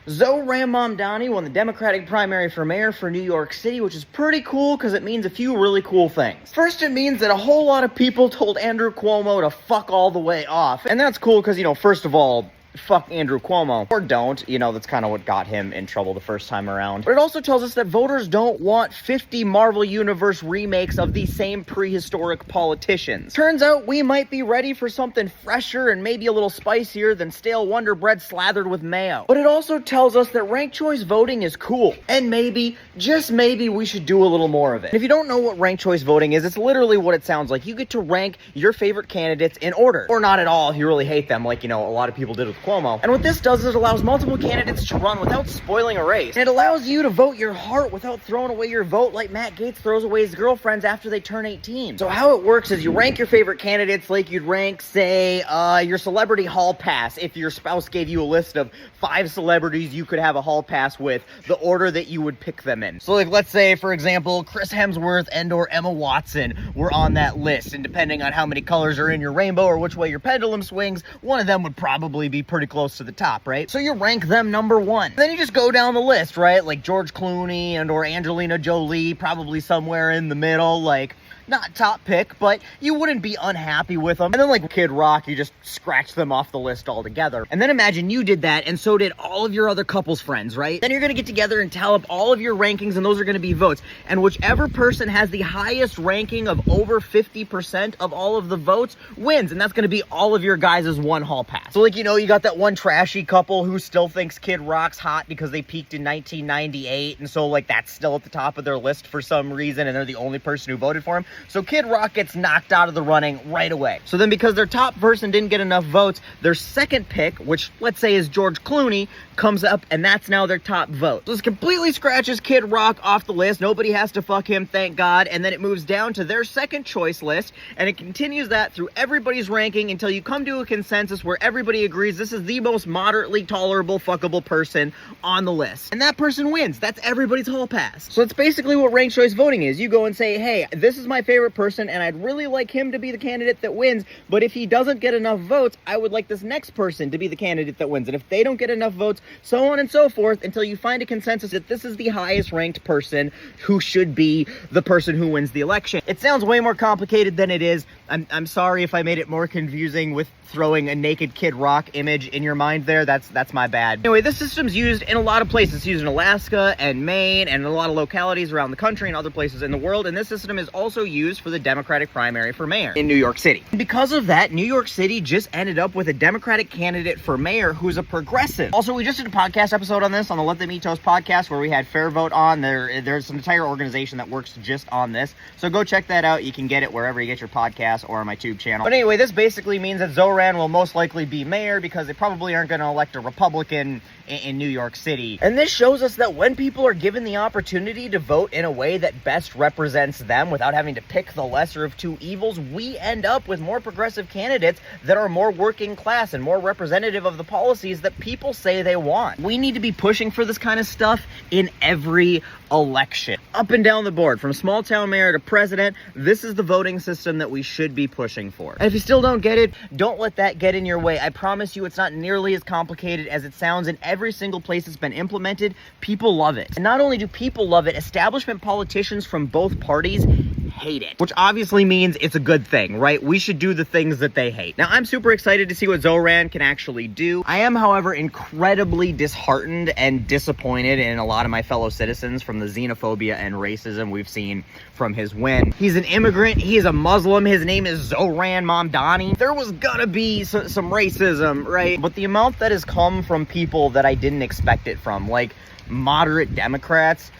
Zohran Mamdani won the Democratic primary for mayor for New York City, which is pretty cool because it means a few really cool things. First, it means that a whole lot of people told Andrew Cuomo to fuck all the way off. And that's cool because, first of all, fuck Andrew Cuomo. Or don't. That's kind of what got him in trouble the first time around. But it also tells us that voters don't want 50 Marvel Universe remakes of these same prehistoric politicians. Turns out we might be ready for something fresher and maybe a little spicier than stale Wonder Bread slathered with mayo. But it also tells us that ranked choice voting is cool. And maybe, just maybe, we should do a little more of it. If you don't know what ranked choice voting is, it's literally what it sounds like. You get to rank your favorite candidates in order. Or not at all if you really hate them, like, a lot of people did with Cuomo. And what this does is it allows multiple candidates to run without spoiling a race. And it allows you to vote your heart without throwing away your vote like Matt Gaetz throws away his girlfriends after they turn 18. So how it works is you rank your favorite candidates like you'd rank, say, your celebrity hall pass. If your spouse gave you a list of 5 celebrities you could have a hall pass with, the order that you would pick them in. So like, let's say, for example, Chris Hemsworth and or Emma Watson were on that list. And depending on how many colors are in your rainbow or which way your pendulum swings, one of them would probably be pretty close to the top, right? So you rank them number 1. Then you just go down the list, right? Like George Clooney and or Angelina Jolie, probably somewhere in the middle, like not top pick, but you wouldn't be unhappy with them. And then like Kid Rock, you just scratch them off the list altogether. And then imagine you did that, and so did all of your other couples friends, right? Then you're gonna get together and tally up all of your rankings, and those are gonna be votes. And whichever person has the highest ranking of over 50% of all of the votes wins, and that's gonna be all of your guys' one hall pass. So like, you got that one trashy couple who still thinks Kid Rock's hot because they peaked in 1998, and so like that's still at the top of their list for some reason, and they're the only person who voted for him. So Kid Rock gets knocked out of the running right away. So then because their top person didn't get enough votes, their second pick, which let's say is George Clooney, comes up, and that's now their top vote. So this completely scratches Kid Rock off the list. Nobody has to fuck him, thank God. And then it moves down to their second choice list, and it continues that through everybody's ranking until you come to a consensus where everybody agrees this is the most moderately tolerable, fuckable person on the list. And that person wins. That's everybody's hall pass. So it's basically what ranked choice voting is. You go and say, hey, this is my favorite person, and I'd really like him to be the candidate that wins, but if he doesn't get enough votes, I would like this next person to be the candidate that wins. And if they don't get enough votes, so on and so forth, until you find a consensus that this is the highest ranked person who should be the person who wins the election. It sounds way more complicated than it is. I'm sorry if I made it more confusing with throwing a naked Kid Rock image in your mind there. That's my bad. Anyway, this system's used in a lot of places. It's used in Alaska and Maine and a lot of localities around the country and other places in the world. And this system is also used for the Democratic primary for mayor in New York City. And because of that, New York City just ended up with a Democratic candidate for mayor who's a progressive. Also, we just did a podcast episode on this on the Let Them Eat Toast podcast where we had Fair Vote on. There's an entire organization that works just on this. So go check that out. You can get it wherever you get your podcast or on my tube channel. But anyway, this basically means that Zohran will most likely be mayor because they probably aren't going to elect a Republican in New York City. And this shows us that when people are given the opportunity to vote in a way that best represents them without having to pick the lesser of two evils, we end up with more progressive candidates that are more working class and more representative of the policies that people say they want. We need to be pushing for this kind of stuff in every election. Up and down the board, from small town mayor to president, this is the voting system that we should be pushing for. And if you still don't get it, don't let that get in your way. I promise you it's not nearly as complicated as it sounds. In every single place it's been implemented, people love it. And not only do people love it, establishment politicians from both parties hate it, which obviously means it's a good thing, right? We should do the things that they hate. Now, I'm super excited to see what Zohran can actually do. I am, however, incredibly disheartened and disappointed in a lot of my fellow citizens from the xenophobia and racism we've seen from his win. He's an immigrant. He's a Muslim. His name is Zohran Mamdani. There was gonna be some racism, right? But the amount that has come from people that I didn't expect it from, like moderate Democrats,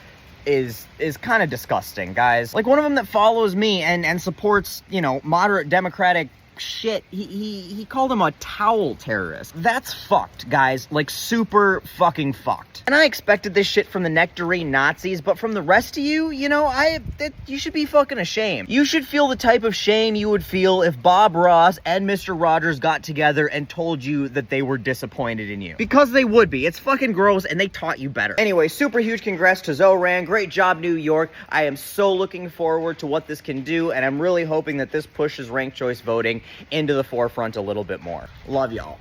is kind of disgusting, guys. Like one of them that follows me and supports, moderate Democratic shit, he called him a towel terrorist. That's fucked, guys. Like super fucking fucked. And I expected this shit from the nectarine Nazis, but from the rest of you, you should be fucking ashamed. You should feel the type of shame you would feel if Bob Ross and Mr. Rogers got together and told you that they were disappointed in you. Because they would be. It's fucking gross, and they taught you better. Anyway, super huge congrats to Zohran. Great job, New York. I am so looking forward to what this can do, and I'm really hoping that this pushes ranked choice voting into the forefront a little bit more. Love y'all.